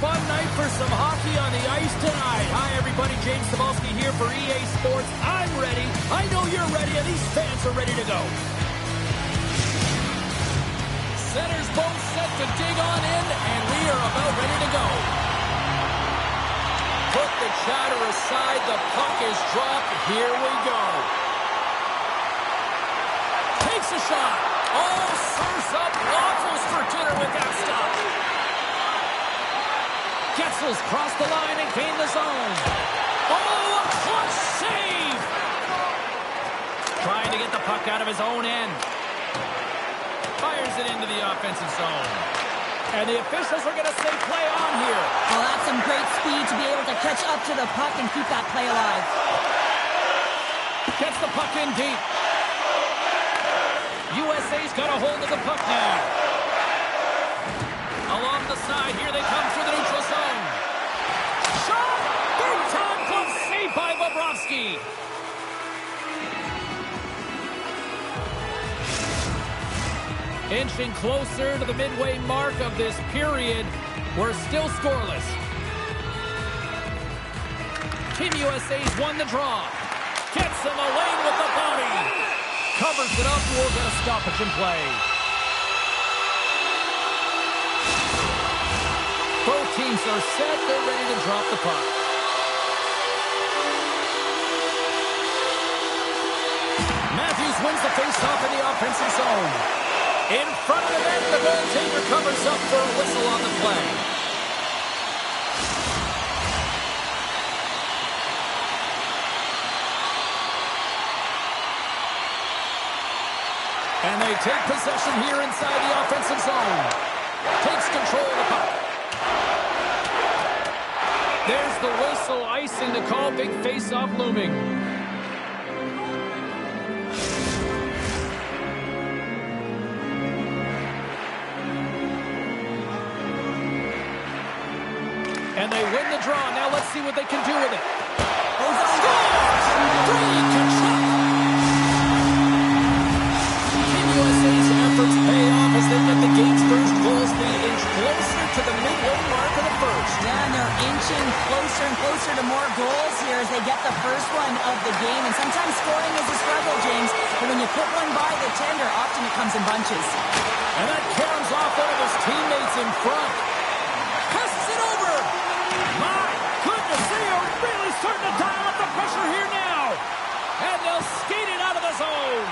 fun night for some hockey on the ice tonight. Hi, everybody. James Cybulski here for EA Sports. I'm ready. I know you're ready, and these fans are ready to go. Centers both set to dig on in, and we are about ready to go. Put the chatter aside. The puck is dropped. Here we go. Takes a shot. Oh, serves up waffles for dinner with that stop. Getzel's crossed the line and gained the zone. Oh, a clutch save! Trying to get the puck out of his own end. Fires it into the offensive zone. And the officials are going to say play on here. Well, that's some great speed to be able to catch up to the puck and keep that play alive. Gets the puck in deep. USA's got a hold of the puck now. Along the side, here they come through the neutral zone. Shot! Big time glove save by Bobrovsky. Inching closer to the midway mark of this period. We're still scoreless. Team USA's won the draw. Gets him a lane with the body. Covers it up. We'll get a stoppage in play. Both teams are set. They're ready to drop the puck. Matthews wins the faceoff in the offensive zone. In front of the net, the goaltender covers up for a whistle on the play. And they take possession here inside the offensive zone. Takes control of the puck. There's the whistle, icing the call. Big face-off looming. And they win the draw. Now let's see what they can do with it. Brady Tkachuk. Team USA's efforts pay off as they get the game's first goals lead inch closer to the midway mark of the first. Yeah, and they're inching closer and closer to more goals here as they get the first one of the game. And sometimes scoring is a struggle, James. But when you put one by the tender, often it comes in bunches. And that caroms off one of his teammates in front. Passes it over. My goodness, they are really starting to dial up the pressure here now. And they'll skate it out of the zone.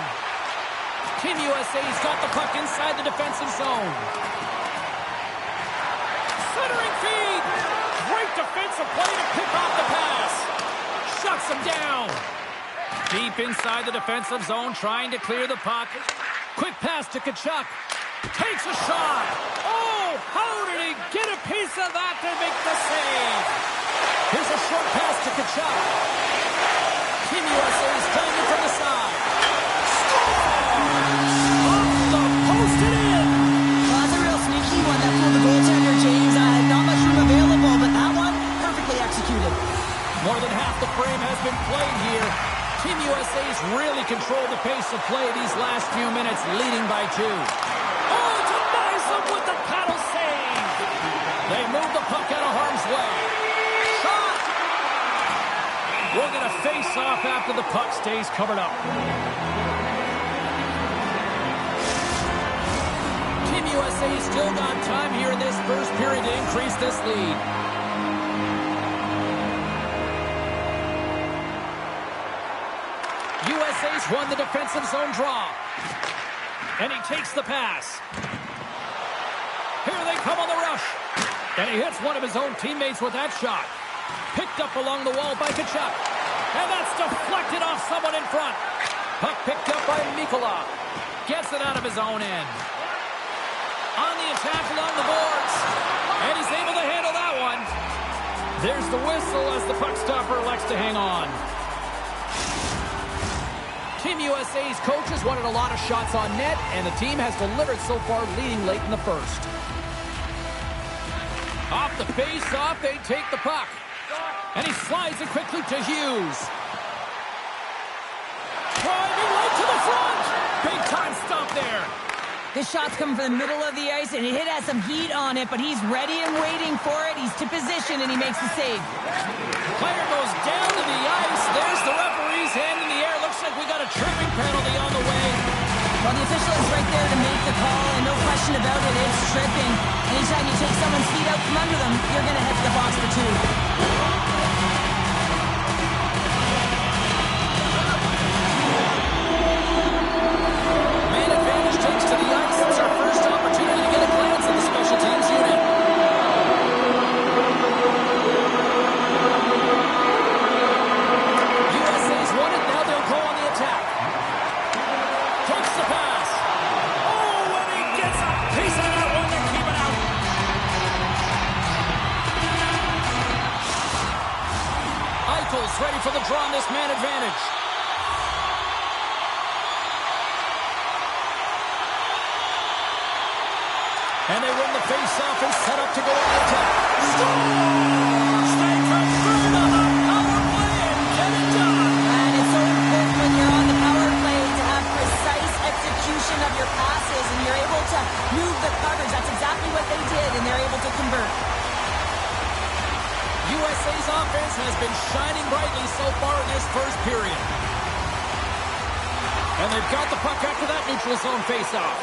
Team USA's got the puck inside the defensive zone. Centering feed. Great defensive play to pick off the pass. Shuts him down. Deep inside the defensive zone, trying to clear the puck. Quick pass to Tkachuk. Takes a shot. Oh, how did he get a piece of that to make the save? Here's a short pass to Tkachuk. Team USA is playing it from the side. Off the post and in. Well, that's a real sneaky one that fooled the goaltender, James. Not much room available, but that one, perfectly executed. More than half the frame has been played here. Team USA's really controlled the pace of play these last few minutes, leading by 2. Oh, denies them with the paddle save. They move the puck out of harm's way. Shot. We're going to face off after the puck stays covered up. Team USA still got time here in this first period to increase this lead. USA's won the defensive zone draw. And he takes the pass. Here they come on the rush. And he hits one of his own teammates with that shot. Picked up along the wall by Tkachuk. And that's deflected off someone in front. Puck picked up by Mikkola. Gets it out of his own end. On the attack along the boards. And he's able to handle that one. There's the whistle as the puck stopper elects to hang on. Team USA's coaches wanted a lot of shots on net, and the team has delivered so far, leading late in the first. Off the face-off, they take the puck. And he slides it quickly to Hughes. Driving right to the front. Big time stop there. This shot's coming from the middle of the ice, and it has some heat on it, but he's ready and waiting for it. He's to position, and he makes the save. Player goes down to the ice. There's the referee's hand in the air. Looks like we got a tripping penalty on the way. Well, the official is right there to make the call, and no question about it, it's tripping. Anytime you take someone's feet out from under them, you're going to head to the box for two. Man advantage takes to the ice. It's our first opportunity to get a glance at the special teams unit. USA's won it. Now they'll go on the attack. Takes the pass. Oh, and he gets a piece of that one. They keep it out. Eichel's ready for the draw on this man advantage. And they win the face-off and set up to go on the attack. Scores! They convert on the power play and get it done. And it's so important when you're on the power play to have precise execution of your passes, and you're able to move the coverage. That's exactly what they did, and they're able to convert. USA's offense has been shining brightly so far in this first period. And they've got the puck after that neutral zone face-off.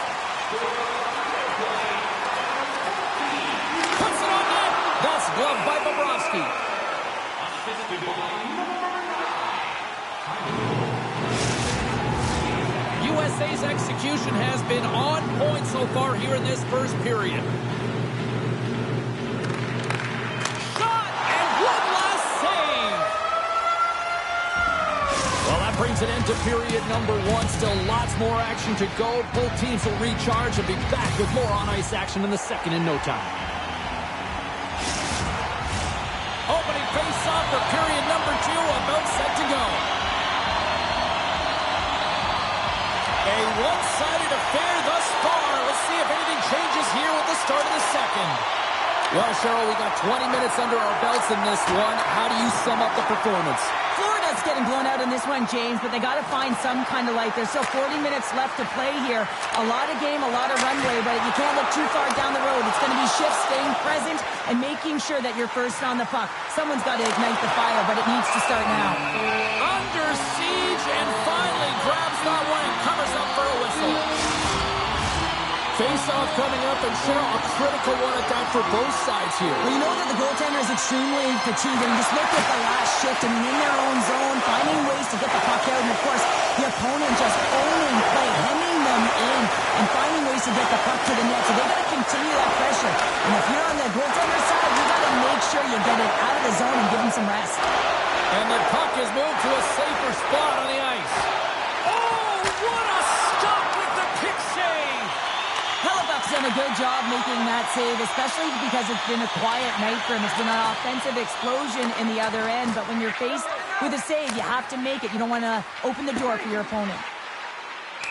Puts it on net. That's gloved by Bobrovsky. USA's execution has been on point so far here in this first period. Shot, and one last save. Well, that brings an end to period number one. Still lots more action to go. Both teams will recharge and be back with more on-ice action in the second in no time. Opening face-off for period number two, about set to go. A one-sided affair thus far. Let's see if anything changes here with the start of the second. Well, Cheryl, we got 20 minutes under our belts in this one. How do you sum up the performance? Florida's getting blown out in this one, James, but they got to find some kind of light. There's still 40 minutes left to play here. A lot of game, a lot of runway, but you can't look too far down the road. It's going to be shifts, staying present, and making sure that you're first on the puck. Someone's got to ignite the fire, but it needs to start now. Under siege, and finally grabs that one and covers up for a whistle. Face-off coming up, and Cheryl, a critical one at that for both sides here. Well, you know that the goaltender is extremely fatigued, and just look at the last shift. I mean, in their own zone, finding ways to get the puck out, and of course, the opponent just owning play, hemming them in, and finding ways to get the puck to the net. So they got to continue that pressure. And if you're on the goaltender side, you got to make sure you get it out of the zone and give him some rest. And the puck is moved to a safer spot on the ice. Oh, what a stop with the kick save! Hellebuyck's done a good job making that save, especially because it's been a quiet night for him. It's been an offensive explosion in the other end, but when you're faced with a save, you have to make it. You don't want to open the door for your opponent.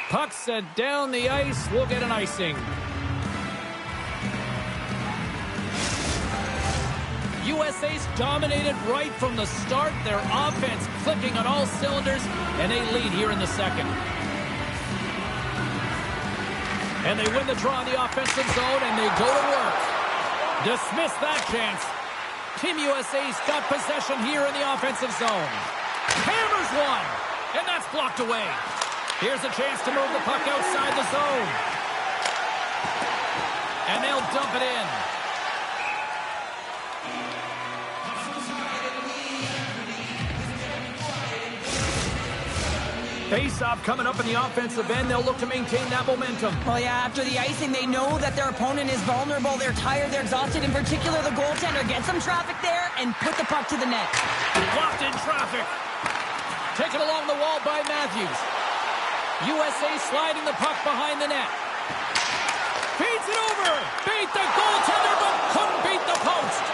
Puck set down the ice. We'll get an icing. USA's dominated right from the start. Their offense clicking on all cylinders, and they lead here in the second. And they win the draw in the offensive zone, and they go to work. Dismiss that chance. Team USA's got possession here in the offensive zone. Hammers one, and that's blocked away. Here's a chance to move the puck outside the zone. And they'll dump it in. Face-off coming up in the offensive end. They'll look to maintain that momentum. Well, yeah, after the icing, they know that their opponent is vulnerable. They're tired. They're exhausted. In particular, the goaltender. Get some traffic there and put the puck to the net. Locked in traffic. Taken along the wall by Matthews. USA sliding the puck behind the net. Feeds it over. Beat the goaltender, but couldn't beat the post.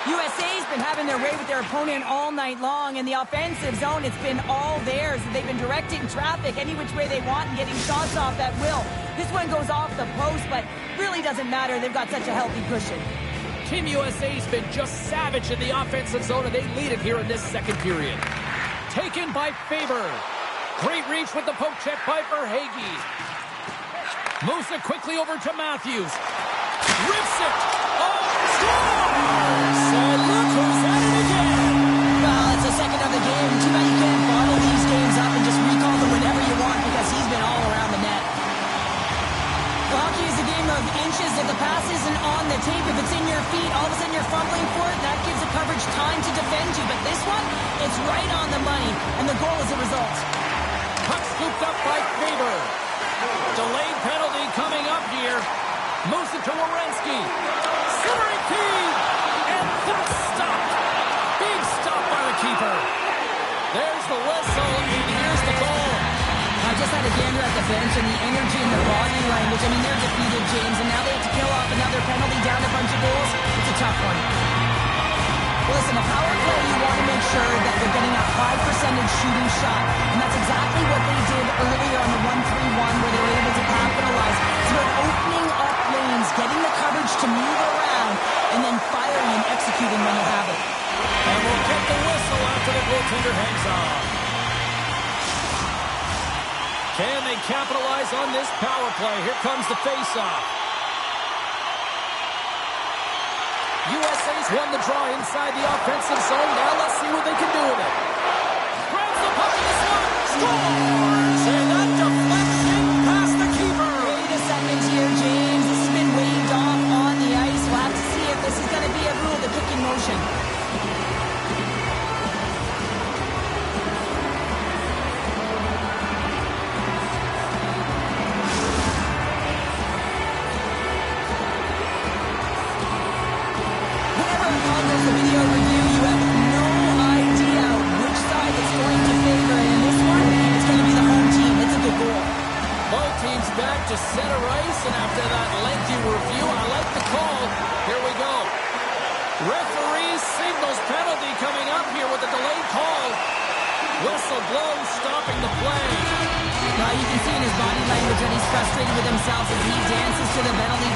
USA's been having their way with their opponent all night long. In the offensive zone, it's been all theirs. They've been directing traffic any which way they want and getting shots off at will. This one goes off the post, but really doesn't matter. They've got such a healthy cushion. Team USA's been just savage in the offensive zone, and they lead it here in this second period. Taken by Faber. Great reach with the poke check by Verhaeghe. Moves it quickly over to Matthews. Rips it. Oh, scores! And look who's at it again. Well, it's the second of the game. Too bad you can't bottle these games up and just recall them whenever you want because he's been all around the net. Well, hockey is a game of inches. If the pass isn't on the tape, if it's in your feet, all of a sudden you're fumbling for it. That gives the coverage time to defend you. But this one, it's right on the money, and the goal is a result. Puck scooped up by Faber. Delayed penalty coming up here. Moves it to Werenski. Centering feed. And that's stopped. Big stop by the keeper. There's the whistle, and here's the goal. I just had a gander at the bench and the energy and the body language. I mean, they're defeated, James, and now they have to kill off another penalty down a bunch of goals. It's a tough one. Well, listen, a power play, you want to make sure that they're getting a high percentage shooting shot, and that's exactly what they did earlier on the 1-3-1 where they were able to capitalize. It's about opening up lanes, getting the coverage to move around, and then firing and executing when you have it. And we'll get the whistle after the goaltender hangs on. Can they capitalize on this power play? Here comes the face-off. USA's won the draw inside the offensive zone. Now let's see what they can do with it. Grabs the puck in the slot. Scores! And that deflects it past the keeper. Wait a second here, James. This has been waved off on the ice. We'll have to see if this is going to be a rule, the kicking motion. The video review, you have no idea which side it's going to favor. And in this one, it's going to be the home team. It's a good goal. Both teams back to center ice, and after that lengthy review, I like the call. Here we go. Referee signals penalty coming up here with a delayed call. Whistle blows, stopping the play. Now you can see in his body language that he's frustrated with himself as he dances to the penalty